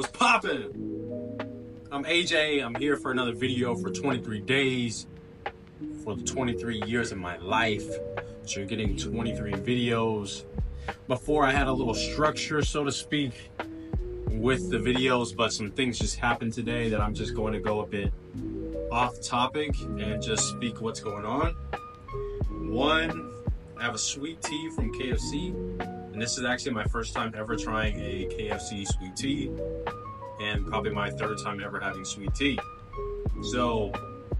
What's poppin'? I'm AJ. I'm here for another video for 23 days for the 23 years of my life. So you're getting 23 videos. Before I had a little structure, so to speak, with the videos, but some things just happened today that I'm just going to go a bit off topic and just speak what's going on. One, I have a sweet tea from KFC, and this is actually my first time ever trying a KFC sweet tea, and probably my third time ever having sweet tea. So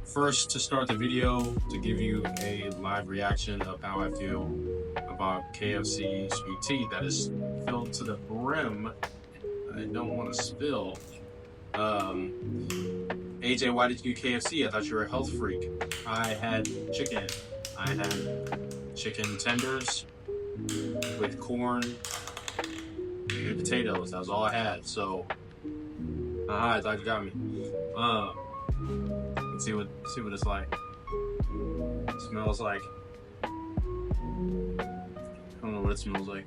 first, to start the video, to give you a live reaction of how I feel about KFC sweet tea that is filled to the brim. I don't want to spill. AJ, why did you do KFC? I thought you were a health freak. I had chicken. I had chicken tenders with corn and potatoes. That was all I had. So, I thought you got me. Let's see what it's like. It smells like. I don't know what it smells like.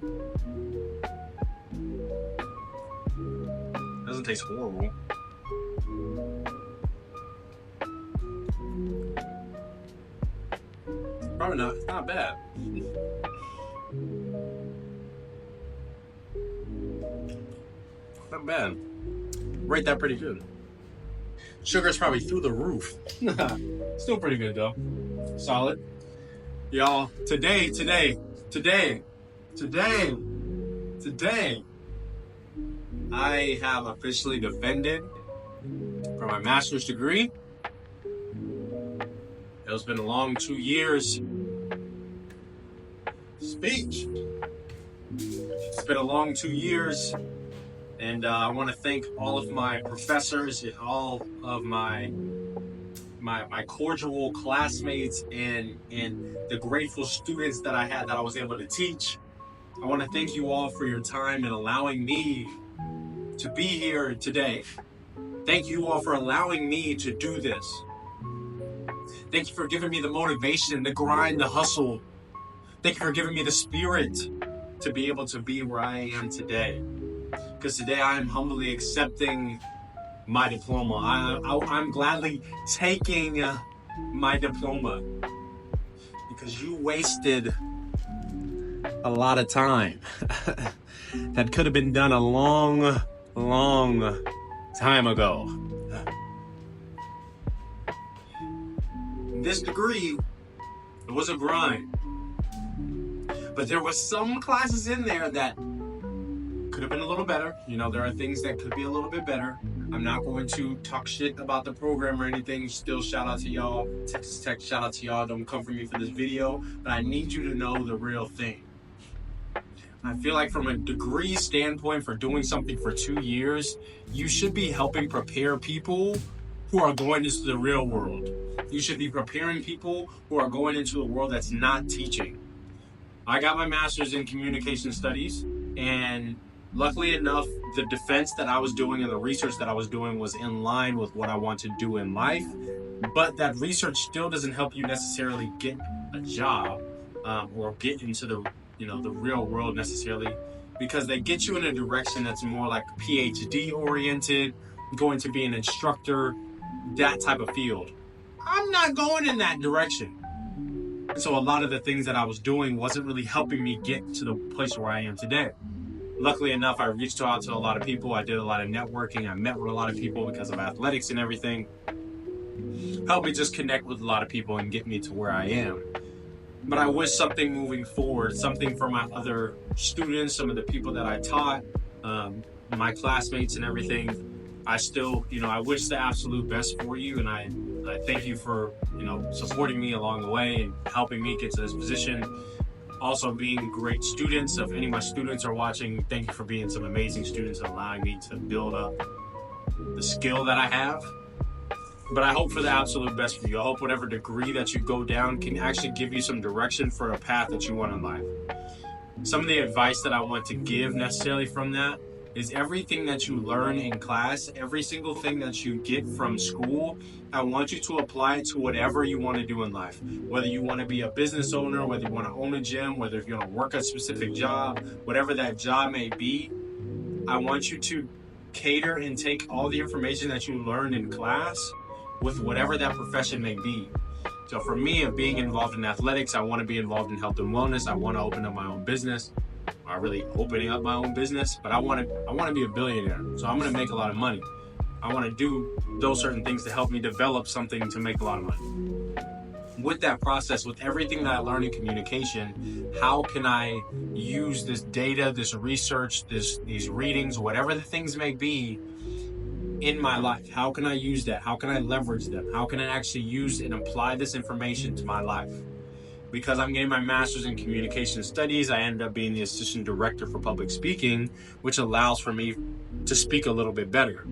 It doesn't taste horrible. Probably not. It's not bad. Not bad. Rate that pretty good. Sugar's probably through the roof. Still pretty good though. Solid. Y'all, today, I have officially defended for my master's degree. It's been a long 2 years. Speech. It's been a long 2 years, and I want to thank all of my professors and all of my cordial classmates and the grateful students that I had that I was able to teach. I want to thank you all for your time and allowing me to be here today. Thank you all for allowing me to do this. Thank you for giving me the motivation, the grind, the hustle. Thank you for giving me the spirit to be able to be where I am today. Because today I am humbly accepting my diploma. I'm gladly taking my diploma. Because you wasted a lot of time. That could have been done a long time ago. This degree, it was a grind, but there was some classes in there that could have been a little better. You know, there are things that could be a little bit better. I'm not going to talk shit about the program or anything. Still, shout out to y'all. Texas Tech, shout out to y'all. Don't come for me for this video, but I need you to know the real thing. I feel like from a degree standpoint, for doing something for 2 years, you should be helping prepare people who are going into the real world. You should be preparing people who are going into a world that's not teaching. I got my master's in communication studies, and luckily enough, the defense that I was doing and the research that I was doing was in line with what I want to do in life. But that research still doesn't help you necessarily get a job or get into the real world necessarily, because they get you in a direction that's more like PhD oriented, going to be an instructor, that type of field. I'm not going in that direction. So a lot of the things that I was doing wasn't really helping me get to the place where I am today. Luckily enough, I reached out to a lot of people. I did a lot of networking. I met with a lot of people because of athletics and everything. Helped me just connect with a lot of people and get me to where I am. But I wish something moving forward, something for my other students, some of the people that I taught, my classmates and everything. I still, I wish the absolute best for you, and I thank you for, supporting me along the way and helping me get to this position. Also being great students. If any of my students are watching, thank you for being some amazing students and allowing me to build up the skill that I have. But I hope for the absolute best for you. I hope whatever degree that you go down can actually give you some direction for a path that you want in life. Some of the advice that I want to give necessarily from that is everything that you learn in class, every single thing that you get from school, I want you to apply it to whatever you want to do in life. Whether you want to be a business owner, whether you want to own a gym, whether if you want to work a specific job, whatever that job may be, I want you to cater and take all the information that you learn in class with whatever that profession may be. So for me, of being involved in athletics, I want to be involved in health and wellness. I want to open up my own business. I'm not really opening up my own business, but I want to be a billionaire. So I'm going to make a lot of money. I want to do those certain things to help me develop something to make a lot of money. With that process, with everything that I learned in communication, how can I use this data, this research, these readings, whatever the things may be in my life? How can I use that? How can I leverage them? How can I actually use and apply this information to my life? Because I'm getting my master's in communication studies, I ended up being the assistant director for public speaking, which allows for me to speak a little bit better.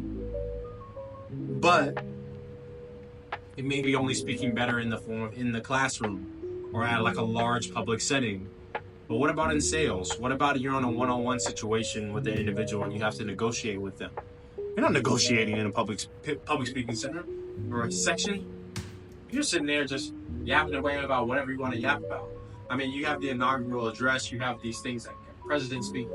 But it may be only speaking better in the form of in the classroom or at like a large public setting. But what about in sales? What about you're on a one-on-one situation with an individual and you have to negotiate with them? You're not negotiating in a public speaking center or a section. You're sitting there just yapping away about whatever you want to yap about. I mean, you have the inaugural address, you have these things like president speak,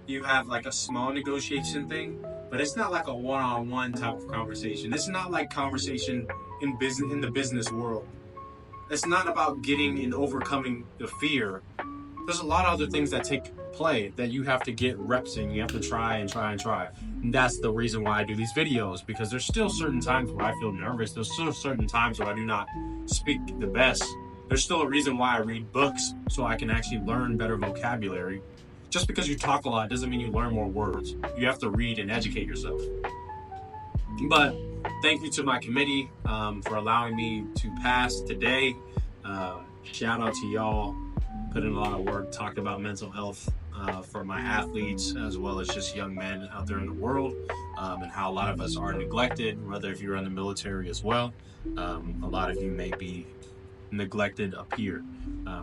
you have like a small negotiation thing, but it's not like a one-on-one type of conversation. It's not like conversation in the business world. It's not about getting and overcoming the fear. There's a lot of other things that take play that you have to get reps in. You have to try and try and try. And that's the reason why I do these videos, because there's still certain times where I feel nervous. There's still certain times where I do not speak the best. There's still a reason why I read books, so I can actually learn better vocabulary. Just because you talk a lot doesn't mean you learn more words. You have to read and educate yourself. But thank you to my committee for allowing me to pass today. Shout out to y'all. Put in a lot of work, talked about mental health for my athletes as well as just young men out there in the world, and how a lot of us are neglected, whether if you're in the military as well. A lot of you may be neglected up here.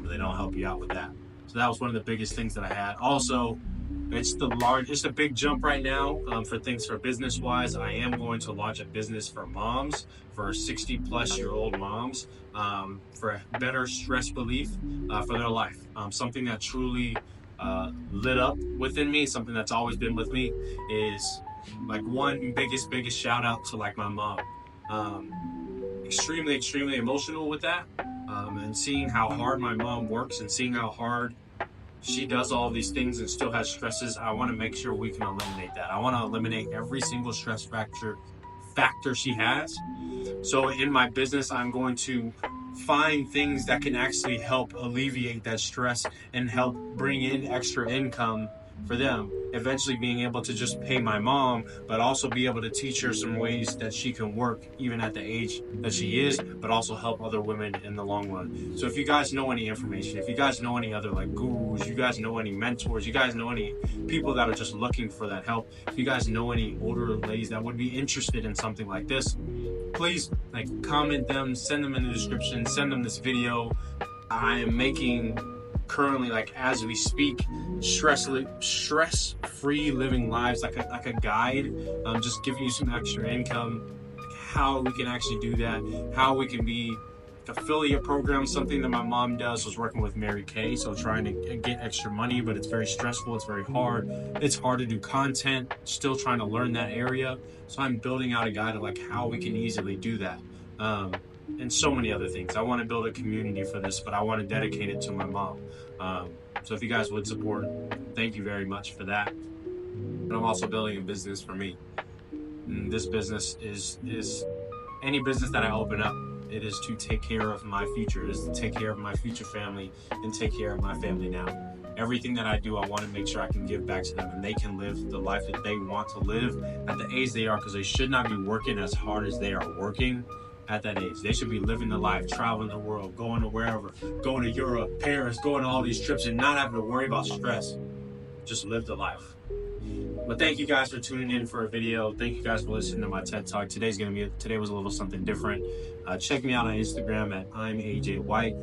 They don't help you out with that. So that was one of the biggest things that I had. Also, it's a big jump right now for things for business wise. I am going to launch a business for moms, for 60-plus-year-old moms, for better stress relief for their life. Something that truly lit up within me, something that's always been with me, is like one biggest shout out to like my mom. Extremely emotional with that, and seeing how hard my mom works and seeing how hard she does all these things and still has stresses. I want to make sure we can eliminate that. I want to eliminate every single stress factor she has. So in my business, I'm going to find things that can actually help alleviate that stress and help bring in extra income for them. Eventually being able to just pay my mom, but also be able to teach her some ways that she can work even at the age that she is, but also help other women in the long run. So if you guys know any information, if you guys know any other like gurus, you guys know any mentors, you guys know any people that are just looking for that help, if you guys know any older ladies that would be interested in something like this, please like comment them, send them in the description, send them this video. I am making currently, like as we speak, stress-free living lives, like a guide, just giving you some extra income, how we can actually do that, how we can be affiliate program. Something that my mom does was working with Mary Kay, so trying to get extra money, but it's very stressful, it's very hard, it's hard to do content, still trying to learn that area. So I'm building out a guide of like how we can easily do that, and so many other things. I want to build a community for this, but I want to dedicate it to my mom. So if you guys would support, thank you very much for that. But I'm also building a business for me. And this business is any business that I open up, it is to take care of my future. It is to take care of my future family and take care of my family now. Everything that I do, I want to make sure I can give back to them and they can live the life that they want to live at the age they are, because they should not be working as hard as they are working at that age. They should be living the life, traveling the world, going to wherever, going to Europe, Paris, going to all these trips and not having to worry about stress. Just live the life. But thank you guys for tuning in for a video. Thank you guys for listening to my TED Talk. Today was a little something different. Check me out on Instagram at I'm AJ White.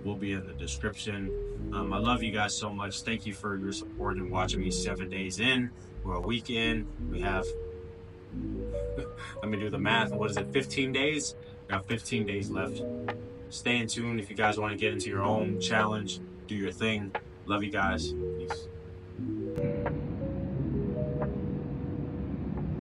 Will be in the description. I love you guys so much. Thank you for your support and watching me 7 days in. We're a week in. We have, let me do the math. What is it, 15 days? We got 15 days left. Stay in tune if you guys want to get into your own challenge. Do your thing. Love you guys. Peace.